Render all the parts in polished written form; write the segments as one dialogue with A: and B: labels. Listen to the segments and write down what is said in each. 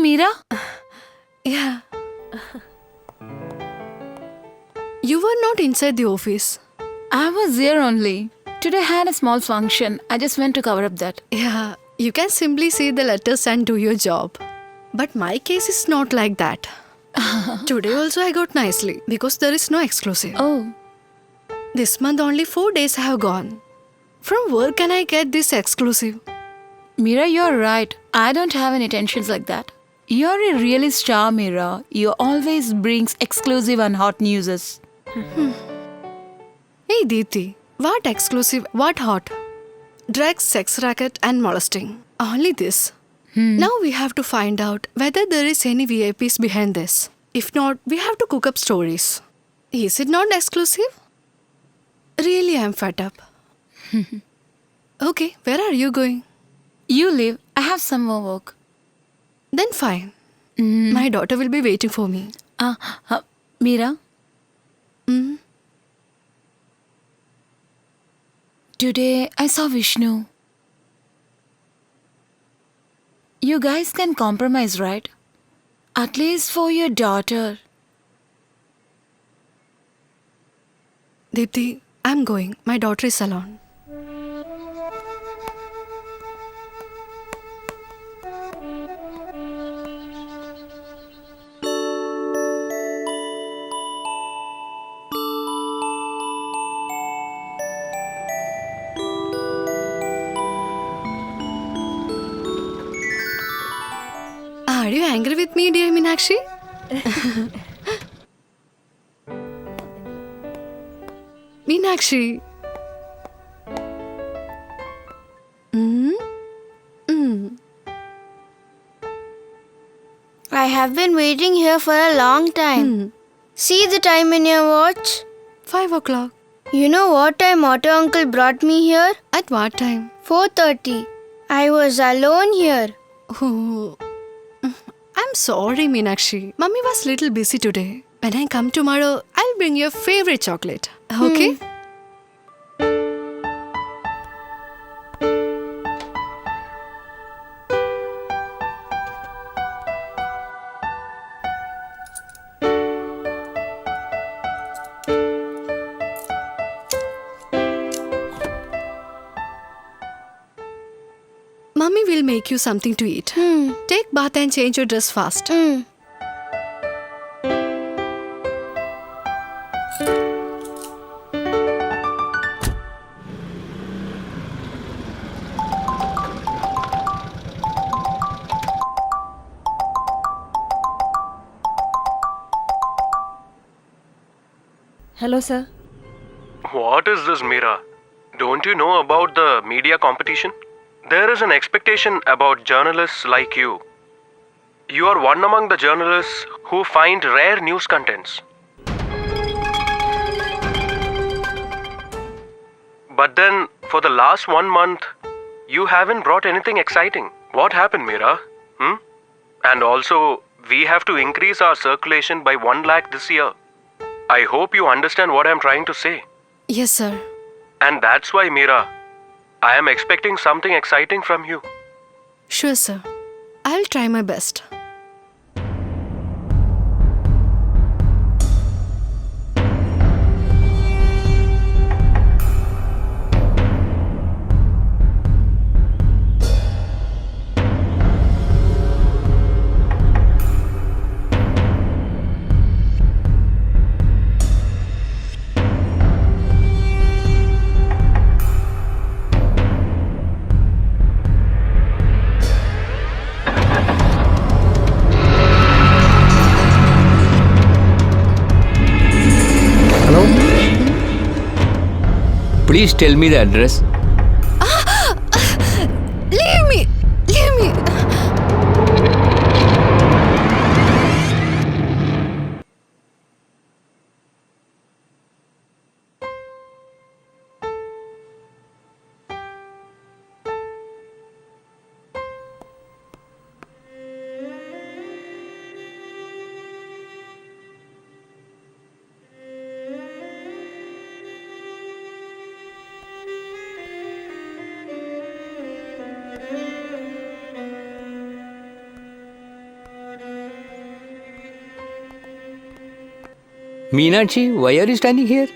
A: Meera.
B: Yeah. You were not inside the office.
A: I was there only. Today I had a small function. I just went to cover up that.
B: Yeah, you can simply see the letters and do your job. But my case is not like that. Today also I got nicely because there is no exclusive.
A: Oh,
B: This month only 4 days have gone. From where can I get this exclusive?
A: Meera, you're right. I don't have any tensions like that. You're a really star, Meera. You always brings exclusive and hot newses.
B: Hey Deepthi, what exclusive, what hot? Drugs, sex racket and molesting. Only this. Now we have to find out whether there is any VIPs behind this. If not, we have to cook up stories. Is it not exclusive? Really, I'm fed up. Okay, where are you going?
A: You leave. I have some more work.
B: Then fine. My daughter will be waiting for me.
A: Meera,
B: Mm.
A: today I saw Vishnu. You guys can compromise, right? At least for your daughter.
B: Deepthi, I'm going. My daughter is alone. Are you angry with me, dear Meenakshi? Meenakshi.
C: I have been waiting here for a long time. See the time in your watch.
B: 5 o'clock.
C: You know what time Otto uncle brought me here?
B: At what time?
C: 4:30. I was alone here.
B: Oh, I'm sorry, Meenakshi. Mummy was little busy today. When I come tomorrow, I'll bring your favorite chocolate. Okay? Mummy will make you something to eat. Take bath and change your dress fast.
D: Hello, sir.
E: What is this, Meera? Don't you know about the media competition? There is an expectation about journalists like you. You are one among the journalists who find rare news contents. But then, for the last 1 month, you haven't brought anything exciting. What happened, Meera? And also, we have to increase our circulation by 1 lakh this year. I hope you understand what I'm trying to say.
B: Yes, sir.
E: And that's why, Meera, I am expecting something exciting from you.
B: Sure, sir. I'll try my best.
F: Hello? Please tell me the address.
B: Leave me! Leave me!
F: Meenakshi, why are you standing here?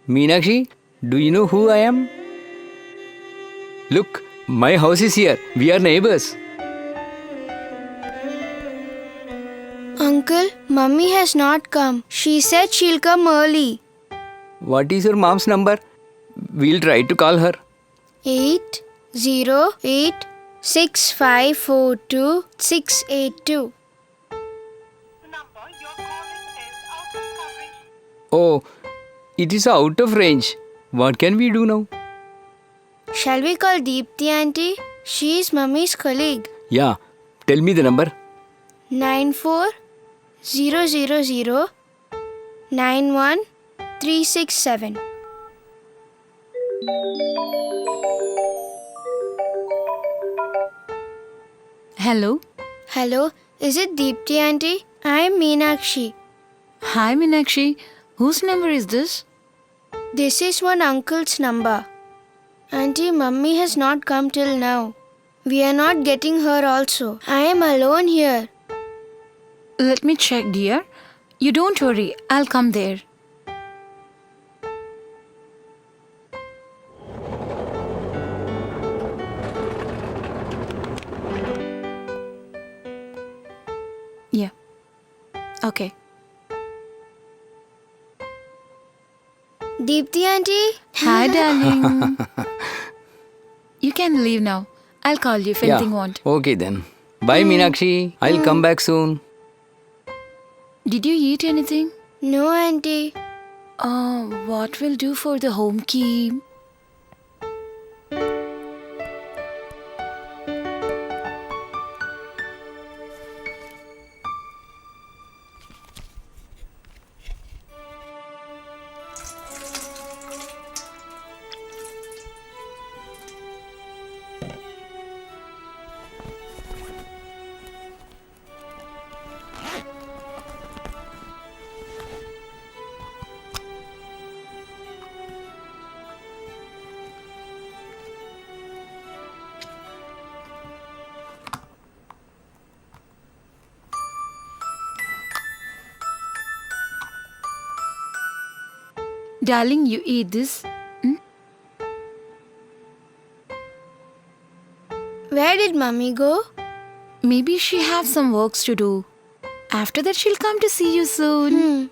F: Meenakshi, do you know who I am? Look, my house is here. We are neighbors.
C: Uncle, Mummy has not come. She said she'll come early.
F: What is your mom's number? We'll try to call her.
C: 808-6542-682.
F: Oh, it is out of range. What can we do now?
C: Shall we call Deepthi auntie? She is Mummy's colleague.
F: Yeah, tell me the number.
C: 94-000-91367.
A: Hello.
C: Hello, is it Deepthi auntie? I am Meenakshi.
A: Hi, Meenakshi. Whose number is this?
C: This is one uncle's number. Auntie, Mummy has not come till now. We are not getting her also. I am alone here.
A: Let me check, dear. You don't worry. I'll come there. Yeah. Okay.
C: Deepthi auntie?
A: Hi, darling. You can leave now. I'll call you if anything want.
F: Okay then. Bye, Meenakshi. I'll come back soon.
A: Did you eat anything?
C: No, auntie.
A: What will do for the home key? Darling, you eat this.
C: Where did Mummy go?
A: Maybe she have some works to do. After that, she'll come to see you soon.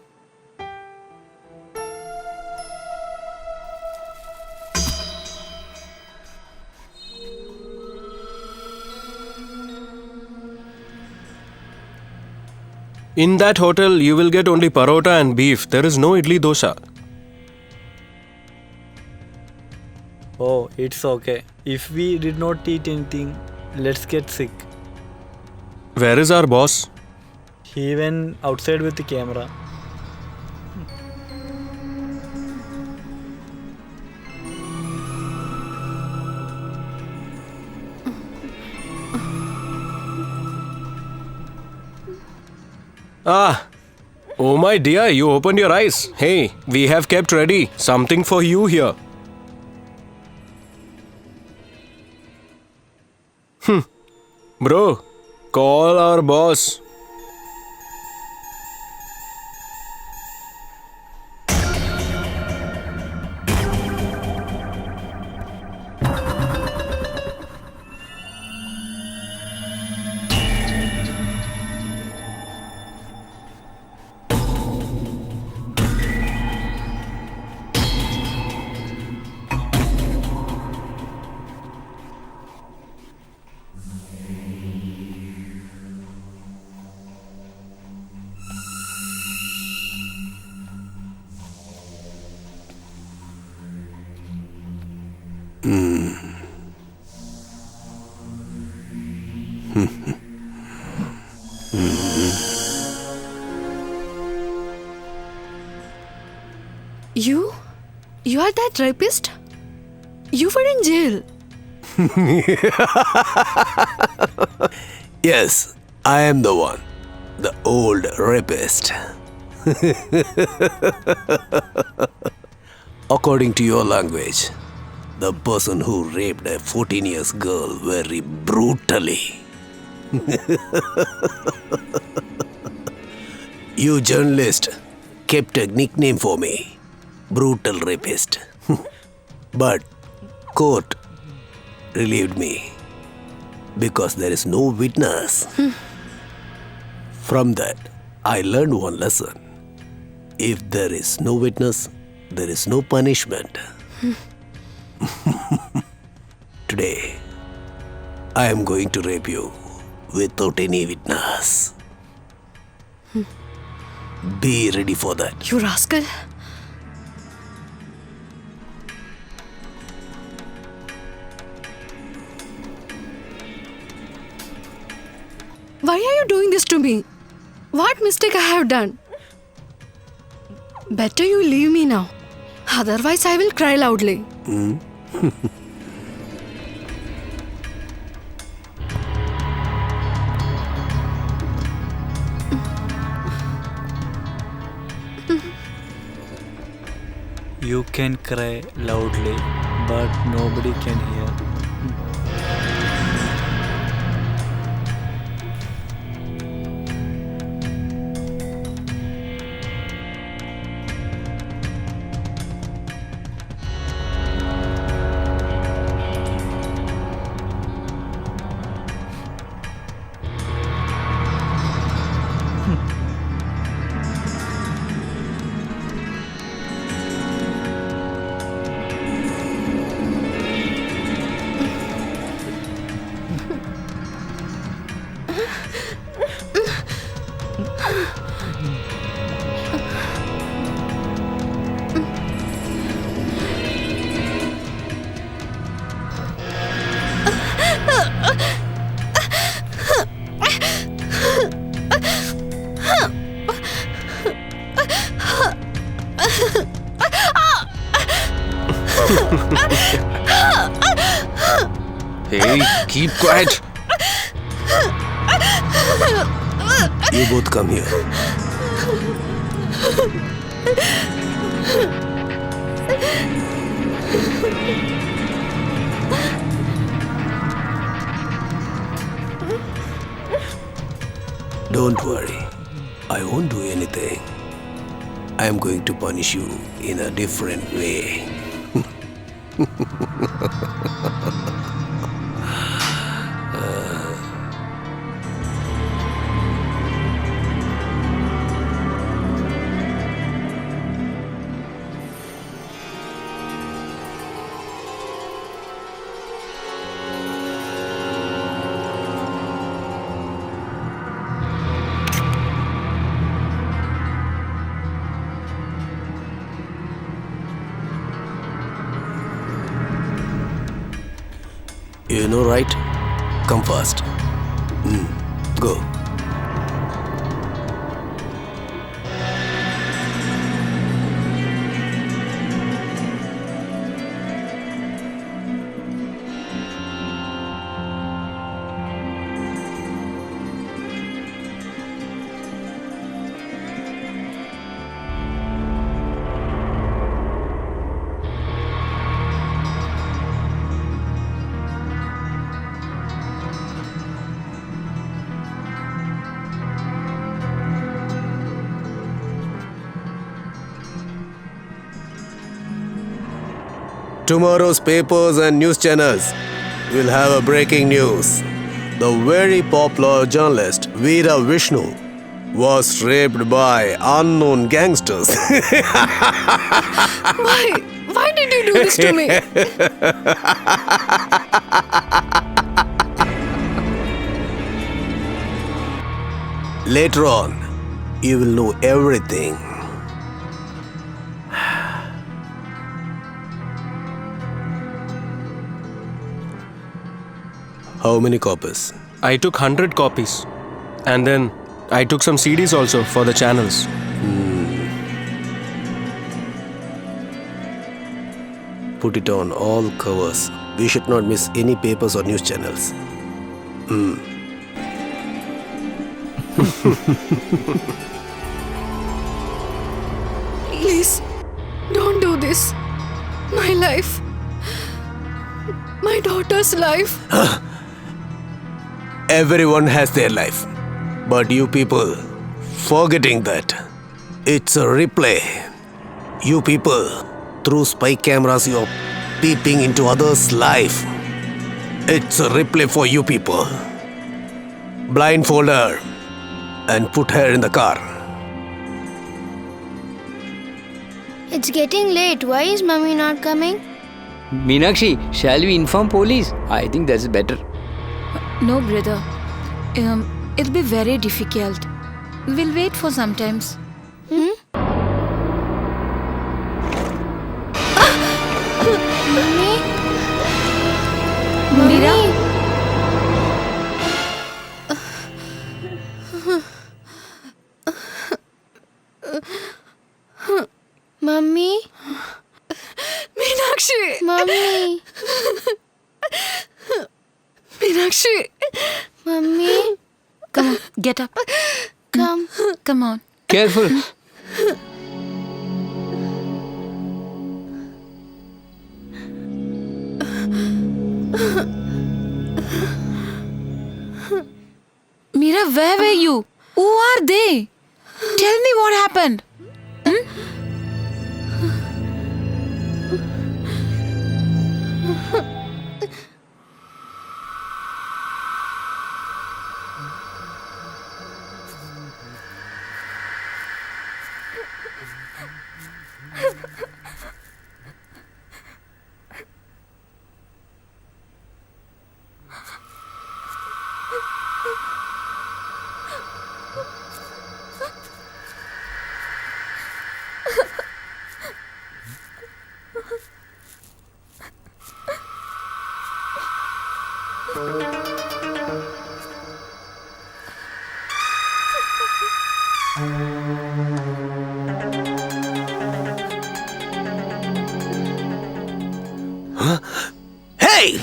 E: In that hotel, you will get only parota and beef. There is no idli dosa.
G: Oh, it's okay. If we did not eat anything, let's get sick.
E: Where is our boss?
G: He went outside with the camera.
E: Ah, oh my dear, you opened your eyes. Hey, we have kept ready something for you here. Bro, call our boss.
B: You are that rapist? You were in jail.
H: Yes, I am the one. The old rapist. According to your language, the person who raped a 14 years girl very brutally. You journalist kept a nickname for me, brutal rapist. But court relieved me because there is no witness. From that, I learned one lesson. If there is no witness, there is no punishment. Today, I am going to rape you without any witness. Be ready for that.
B: You rascal. Why are you doing this to me? What mistake I have done? Better you leave me now. Otherwise, I will cry loudly.
G: You can cry loudly, but nobody can hear.
H: Hey, keep quiet. You both come here. Don't worry. I won't do anything. I am going to punish you in a different way. You know, right? Come fast. Go. Tomorrow's papers and news channels will have a breaking news. The very popular journalist Veera Vishnu was raped by unknown gangsters.
B: Why? Why did you do this to me?
H: Later on, you will know everything. How many copies?
E: I took 100 copies. And then I took some CDs also for the channels.
H: Put it on all covers. We should not miss any papers or news channels.
B: Please, don't do this. My life. My daughter's life.
H: Everyone has their life. But you people forgetting that. It's a replay. You people, through spy cameras, you're peeping into others' life. It's a replay for you people. Blindfold her and put her in the car.
C: It's getting late. Why is Mummy not coming?
F: Meenakshi, shall we inform police? I think that's better.
A: No, brother. It'll be very difficult. We'll wait for some times.
C: Mummy?
A: Mira?
C: Mummy?
B: Meenakshi!
C: Mummy?
B: Meenakshi!
C: Mummy?
A: Come on, get up.
C: Come.
A: Come on.
F: Careful.
A: Mira, where were you? Who are they? Tell me what happened.
H: Hey!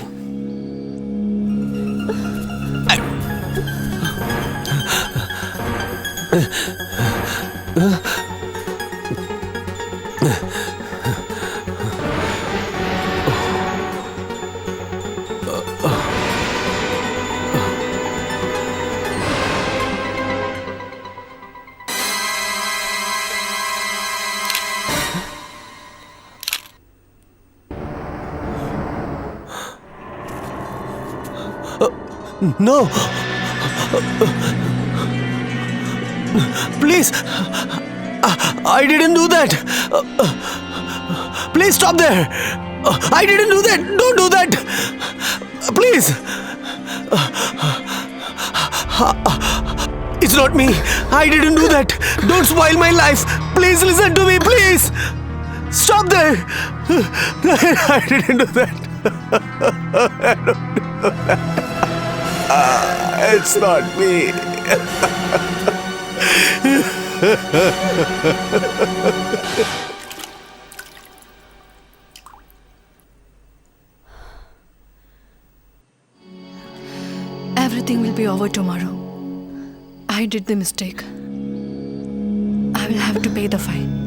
H: No! Please! I didn't do that! Please stop there! I didn't do that! Don't do that! Please! It's not me! I didn't do that! Don't spoil my life! Please listen to me, please! Stop there! I didn't do that! It's not me.
B: Everything will be over tomorrow. I did the mistake. I will have to pay the fine.